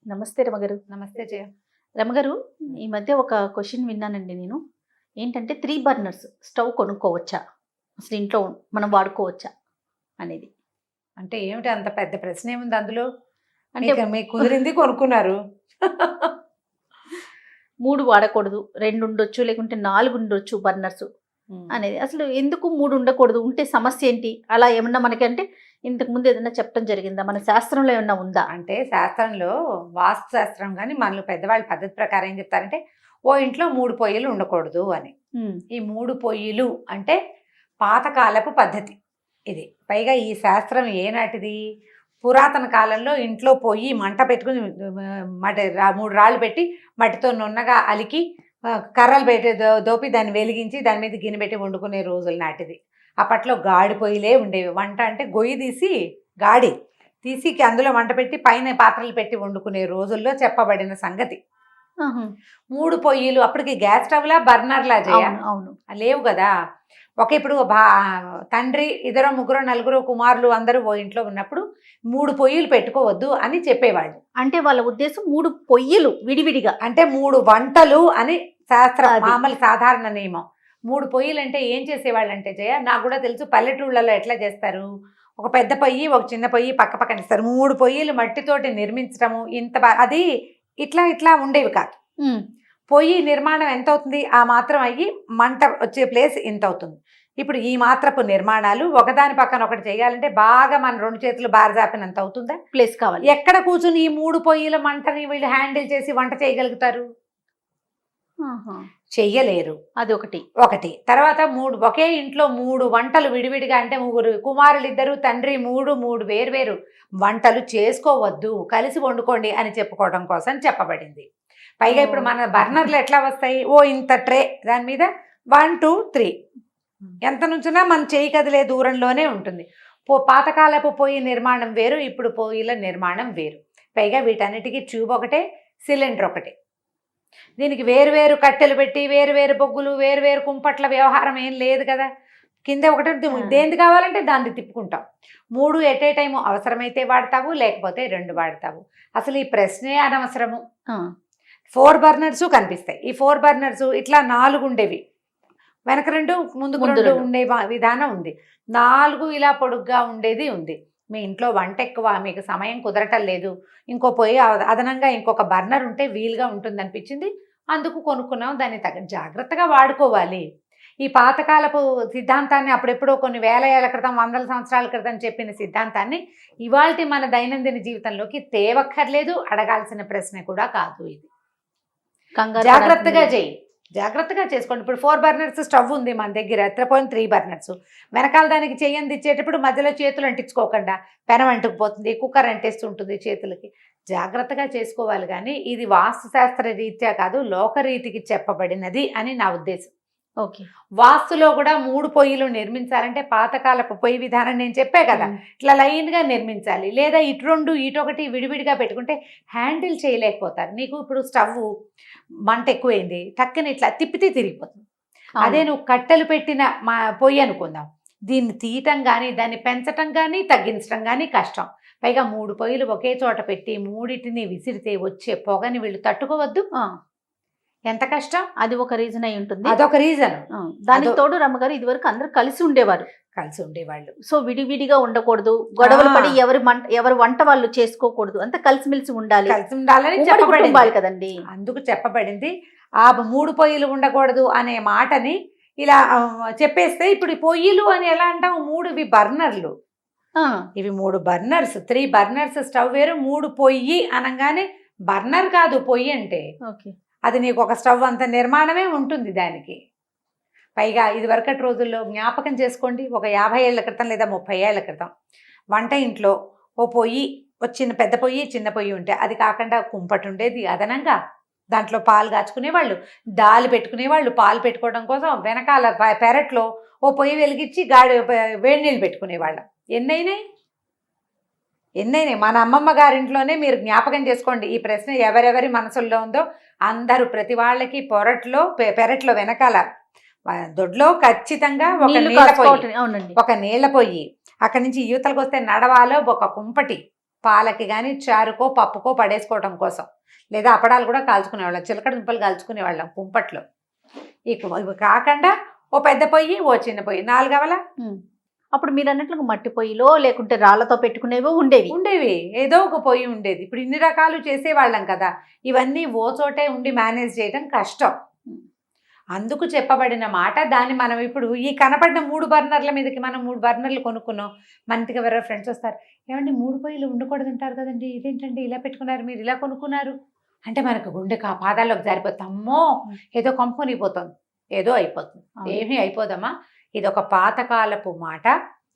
నమస్తే రమగారు. నమస్తే జయ. రమగారు, ఈ మధ్య ఒక క్వశ్చన్ విన్నానండి నేను. ఏంటంటే 3 బర్నర్స్ స్టవ్ కొనుక్కోవచ్చా? అసలు ఇంట్లో మనం వాడుకోవచ్చా అనేది. అంటే ఏమిటి అంత పెద్ద ప్రశ్న ఏముంది అందులో? అంటే మీకు కుదిరింది కొనుక్కున్నారు. 3 వాడకూడదు, 2 ఉండొచ్చు, లేకుంటే 4 ఉండొచ్చు బర్నర్స్ అనేది. అసలు ఎందుకు 3 ఉండకూడదు? ఉంటే సమస్య ఏంటి? అలా ఏమన్నా మనకి అంటే ఇంతకు ముందు ఏదైనా చెప్పడం జరిగిందా? మన శాస్త్రంలో ఏమన్నా ఉందా? అంటే శాస్త్రంలో వాస్తు శాస్త్రం కానీ మనలో పెద్దవాళ్ళ పద్ధతి ప్రకారం ఏం చెప్తారంటే ఓ ఇంట్లో 3 పొయ్యిలు ఉండకూడదు అని. ఈ 3 పొయ్యిలు అంటే పాతకాలపు పద్ధతి ఇది. పైగా ఈ శాస్త్రం ఏనాటిది? పురాతన కాలంలో ఇంట్లో పొయ్యి మంట పెట్టుకుని మట్టి 3 రాళ్ళు పెట్టి మట్టితో నున్నగా అలికి కర్రలు పెట్టి దోపి దాన్ని వెలిగించి దాని మీద గిన్నె పెట్టి వండుకునే రోజులు నాటిది. అప్పట్లో గాడి పొయ్యిలే ఉండేవి. వంట అంటే గొయ్యి తీసి గాడి తీసి అందులో వంట పెట్టి పైన పాత్రలు పెట్టి వండుకునే రోజుల్లో చెప్పబడిన సంగతి. 3 పొయ్యిలు అప్పటికి గ్యాస్ స్టవ్లా బర్నర్లా చేయ అవును లేవు కదా. ఇప్పుడు తండ్రి 2 3 4 కుమారులు అందరూ ఓ ఇంట్లో ఉన్నప్పుడు 3 పొయ్యిలు పెట్టుకోవద్దు అని చెప్పేవాళ్ళు. అంటే వాళ్ళ ఉద్దేశం 3 పొయ్యిలు విడివిడిగా, అంటే 3 వంటలు అని శాస్త్రం, మామూలు సాధారణ నియమం. 3 పొయ్యిలు అంటే ఏం చేసేవాళ్ళు అంటే జయ, నాకు కూడా తెలుసు పల్లెటూళ్ళలో ఎట్లా చేస్తారు. ఒక పెద్ద పొయ్యి ఒక చిన్న పొయ్యి పక్క పక్కన ఇస్తారు. 3 పొయ్యిలు మట్టితోటి నిర్మించడము అది ఇట్లా ఇట్లా ఉండేవి కాదు. పొయ్యి నిర్మాణం ఎంత అవుతుంది? ఆ మాత్రం అయ్యి మంట వచ్చే ప్లేస్ ఇంత అవుతుంది. ఇప్పుడు ఈ మాత్రపు నిర్మాణాలు ఒకదాని పక్కన ఒకటి చేయాలంటే బాగా మన 2 చేతులు బారజాపినంత అవుతుందా? ప్లేస్ కావాలి. ఎక్కడ కూర్చుని ఈ 3 పొయ్యిల మంటని వీళ్ళు హ్యాండిల్ చేసి వంట చేయగలుగుతారు? చెయ్యలేరు. అది ఒకటి. తర్వాత ఒకే ఇంట్లో 3 వంటలు విడివిడిగా అంటే 3 కుమారులు 2 తండ్రి 3 వేర్వేరు వంటలు చేసుకోవద్దు, కలిసి వండుకోండి అని చెప్పుకోవడం కోసం చెప్పబడింది. పైగా ఇప్పుడు మన బర్నర్లు ఎట్లా వస్తాయి? ఓ ఇంత ట్రే, దాని మీద 1 2 3 ఎంత నుంచినా మన చేయి కదిలే దూరంలోనే ఉంటుంది. పాతకాలపు పొయ్యి నిర్మాణం వేరు, ఇప్పుడు పొయ్యిల నిర్మాణం వేరు. పైగా వీటన్నిటికీ ట్యూబ్ ఒకటే, సిలిండర్ ఒకటే. దీనికి వేరువేరు కట్టెలు పెట్టి వేరువేరు బొగ్గులు వేరువేరు కుంపట్ల వ్యవహారం ఏం లేదు కదా. కింద ఒకటి దేనికి కావాలంటే దాన్ని తిప్పుకుంటాం. 3 ఎట్ ఏ టైము అవసరమైతే వాడతావు, లేకపోతే 2 వాడతావు. అసలు ఈ ప్రశ్నే అనవసరము. 4 బర్నర్సు కనిపిస్తాయి. ఈ 4 బర్నర్సు ఇట్లా 4 ఉండేవి, వెనక 2 ముందుకు 2 ఉండే విధానం ఉంది. 4 ఇలా పొడుగ్గా ఉండేది ఉంది. మీ ఇంట్లో వంట ఎక్కువ, మీకు సమయం కుదరటం లేదు, ఇంకో పొయ్యి అదనంగా ఇంకొక బర్నర్ ఉంటే వీలుగా ఉంటుంది అనిపించింది, అందుకు కొనుక్కున్నాం. దాన్ని జాగ్రత్తగా వాడుకోవాలి. ఈ పాతకాలపు సిద్ధాంతాన్ని అప్పుడెప్పుడో కొన్ని వేల ఏళ్ల క్రితం, 100 సంవత్సరాల క్రితం చెప్పిన సిద్ధాంతాన్ని ఇవాళ మన దైనందిన జీవితంలోకి తేవక్కర్లేదు, అడగాల్సిన ప్రశ్న కూడా కాదు. ఇది జాగ్రత్తగా చేయి, జాగ్రత్తగా చేసుకోండి. ఇప్పుడు 4 బర్నర్స్ స్టవ్ ఉంది మన దగ్గర, 3 బర్నర్స్. వెనకాల దానికి చెయ్యంది ఇచ్చేటప్పుడు మధ్యలో చేతులు అంటించుకోకుండా, పెనం అంటుకుపోతుంది, కుక్కర్ అంటేస్తుంటుంది చేతులకి. జాగ్రత్తగా చేసుకోవాలి. కానీ ఇది వాస్తుశాస్త్ర రీత్యా కాదు, లోకరీతికి చెప్పబడినది అని నా ఉద్దేశం. ఓకే. వాస్తులో కూడా 3 పొయ్యిలు నిర్మించాలంటే పాతకాలపు పొయ్యి విధానం నేను చెప్పే కదా, ఇట్లా లైన్గా నిర్మించాలి. లేదా ఇటు 2 ఇటొకటి విడివిడిగా పెట్టుకుంటే హ్యాండిల్ చేయలేకపోతారు. నీకు ఇప్పుడు స్టవ్ మంట ఎక్కువైంది, టక్కన ఇట్లా తిప్పితే తిరిగిపోతుంది. అదే నువ్వు కట్టెలు పెట్టిన పొయ్యి అనుకుందాం, దీన్ని తీయటం కానీ దాన్ని పెంచటం కానీ తగ్గించడం కానీ కష్టం. పైగా 3 పొయ్యిలు ఒకే చోట పెట్టి 3టిని విసిరితే వచ్చే పొగని వీళ్ళు తట్టుకోవద్దు. ఎంత కష్టం. అది ఒక రీజన్ అయి ఉంటుంది. అదొక రీజన్. దానికి తోడు రమ్మగారు, ఇది వరకు అందరూ కలిసి ఉండేవాళ్ళు. సో విడివిడిగా ఉండకూడదు, గొడవలు పడి ఎవరి వంట వాళ్ళు చేసుకోకూడదు, అంతా కలిసిమెలిసి ఉండాలని చెప్పబడింది కదండి. అందుకు చెప్పబడింది. ఆ 3 పొయ్యిలు ఉండకూడదు అనే మాటని ఇలా చెప్పేస్తే, ఇప్పుడు పొయ్యిలు అని ఎలా అంటాం? 3 బర్నర్లు. ఇవి 3 బర్నర్స్, 3 బర్నర్స్ స్టవ్ వేరు. 3 పొయ్యి అనగానే బర్నర్ కాదు పొయ్యి అంటే. అది నీకు ఒక స్టవ్ అంత నిర్మాణమే ఉంటుంది దానికి. పైగా ఇది వరకటి రోజుల్లో జ్ఞాపకం చేసుకోండి, ఒక 50 ఏళ్ల క్రితం లేదా 30 ఏళ్ల క్రితం వంట ఇంట్లో ఓ పొయ్యి, చిన్న పెద్ద పొయ్యి చిన్న పొయ్యి ఉంటే, అది కాకుండా కుంపటి ఉండేది అదనంగా. దాంట్లో పాలు కాచుకునేవాళ్ళు, దాలు పెట్టుకునేవాళ్ళు. పాలు పెట్టుకోవడం కోసం వెనకాల పెరట్లో ఓ పొయ్యి వెలిగించి వేడి నీళ్ళు పెట్టుకునేవాళ్ళం. ఎన్నైనాయి. మన అమ్మమ్మ గారింట్లోనే మీరు జ్ఞాపకం చేసుకోండి. ఈ ప్రశ్న ఎవరెవరి మనసుల్లో ఉందో అందరూ, ప్రతి వాళ్ళకి పెరట్లో వెనకాల దొడ్లో ఖచ్చితంగా ఒక నీళ్ళ పొయ్యి, అక్కడి నుంచి యువతలకు వస్తే నడవాలో ఒక కుంపటి, పాలకి కానీ చారుకో పప్పుకో పడేసుకోవడం కోసం, లేదా అప్పడాలు కూడా కాల్చుకునేవాళ్ళం, చిలకడ దుంపలు కాల్చుకునేవాళ్ళం కుంపట్లో. ఇవి కాకుండా ఓ పెద్ద పొయ్యి ఓ చిన్న పొయ్యి 4 అవల. అప్పుడు మీరు అన్నట్లుగా మట్టి పొయ్యిలో లేకుంటే రాళ్లతో పెట్టుకునేవో ఉండేవి, ఏదో ఒక పొయ్యి ఉండేది. ఇప్పుడు ఇన్ని రకాలు చేసేవాళ్ళం కదా, ఇవన్నీ ఓ చోటే ఉండి మేనేజ్ చేయడం కష్టం. అందుకు చెప్పబడిన మాట. దాన్ని మనం ఇప్పుడు ఈ కనపడిన 3 బర్నర్ల మీదకి మనం 3 బర్నర్లు కొనుక్కున్నాం. మన ఇంటికి ఎవరో ఫ్రెండ్స్ వస్తారు, ఏమండి 3 పొయ్యిలు ఉండకూడదు అంటారు కదండి, ఇదేంటండి ఇలా పెట్టుకున్నారు, మీరు ఇలా కొనుక్కున్నారు అంటే మనకు గుండె పాదాల్లోకి జారిపోతుంది. అమ్మో ఏదో కంపెనీపోతుంది, ఏదో అయిపోతుంది. ఏమీ అయిపోదమ్మా. ఇది ఒక పాతకాలపు మాట.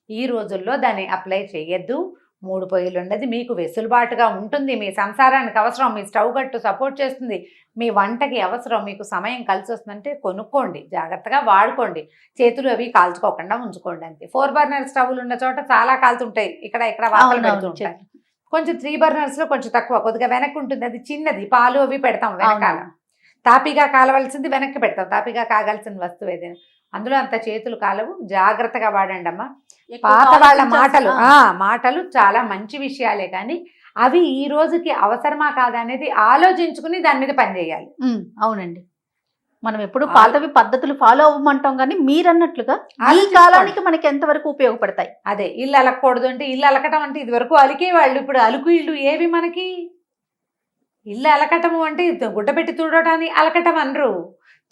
ఈ రోజుల్లో దాన్ని అప్లై చేయొద్దు. 3 పొయ్యిలు ఉన్నది మీకు వెసులుబాటుగా ఉంటుంది, మీ సంసారానికి అవసరం, మీ స్టవ్ గట్టు సపోర్ట్ చేస్తుంది, మీ వంటకి అవసరం, మీకు సమయం కలిసి వస్తుందంటే కొనుక్కోండి, జాగ్రత్తగా వాడుకోండి, చేతులు అవి కాల్చుకోకుండా ఉంచుకోండి అంతే. 4 బర్నర్ స్టవ్లు ఉన్న చోట చాలా కాలుతుంటాయి, ఇక్కడ వాతలు పెడుతుంటాయి. కొంచెం 3 బర్నర్స్లో కొంచెం తక్కువ, కొద్దిగా వెనక్కి ఉంటుంది, అది చిన్నది, పాలు అవి పెడతాం వెనకాల. తాపిగా కాలవలసింది వెనక్కి పెడతాం, తాపిగా కాగాల్సిన వస్తువు ఏదైనా. అందులో అంత చేతులు కాలవు, జాగ్రత్తగా వాడండి అమ్మా. పాత వాళ్ళ మాటలు చాలా మంచి విషయాలే, కానీ అవి ఈ రోజుకి అవసరమా కాదా అనేది ఆలోచించుకుని దాని మీద పనిచేయాలి. అవునండి, మనం ఎప్పుడు పాతవి పద్ధతులు ఫాలో అవ్వమంటాం, కానీ మీరు అన్నట్లుగా ఈ కాలానికి మనకి ఎంతవరకు ఉపయోగపడతాయి. అదే ఇల్లు అలకూడదు అంటే, ఇల్లు అలకటం అంటే ఇది వరకు అలికేవాళ్ళు, ఇప్పుడు అలుకు ఇల్లు ఏవి మనకి. ఇల్లు అలకటము అంటే గుడ్డ పెట్టి తుడటాన్ని అలకటం అనరు,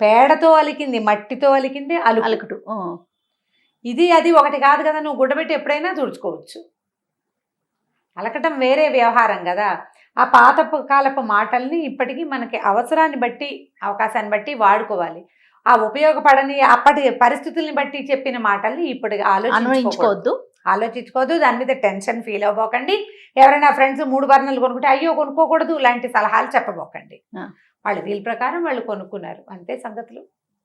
పేడతో అలికింది, మట్టితో అలికింది అలుకుటు. ఇది అది ఒకటి కాదు కదా, నువ్వు గుడ్డబెట్టి ఎప్పుడైనా తుడుచుకోవచ్చు. అలకటం వేరే వ్యవహారం కదా. ఆ పాత కాలపు మాటల్ని ఇప్పటికీ మనకి అవసరాన్ని బట్టి, అవకాశాన్ని బట్టి వాడుకోవాలి. ఆ ఉపయోగపడని అప్పటి పరిస్థితుల్ని బట్టి చెప్పిన మాటల్ని ఇప్పుడు ఆలోచించుకోవద్దు. దాని మీద టెన్షన్ ఫీల్ అవ్వకండి. ఎవరైనా ఫ్రెండ్స్ 3 బర్నర్లు కొనుక్కుంటే అయ్యో కొనుక్కోకూడదు లాంటి సలహాలు చెప్పబోకండి. వాళ్ళు వీళ్ళ ప్రకారం వాళ్ళు కొనుక్కున్నారు, అంతే సంగతులు.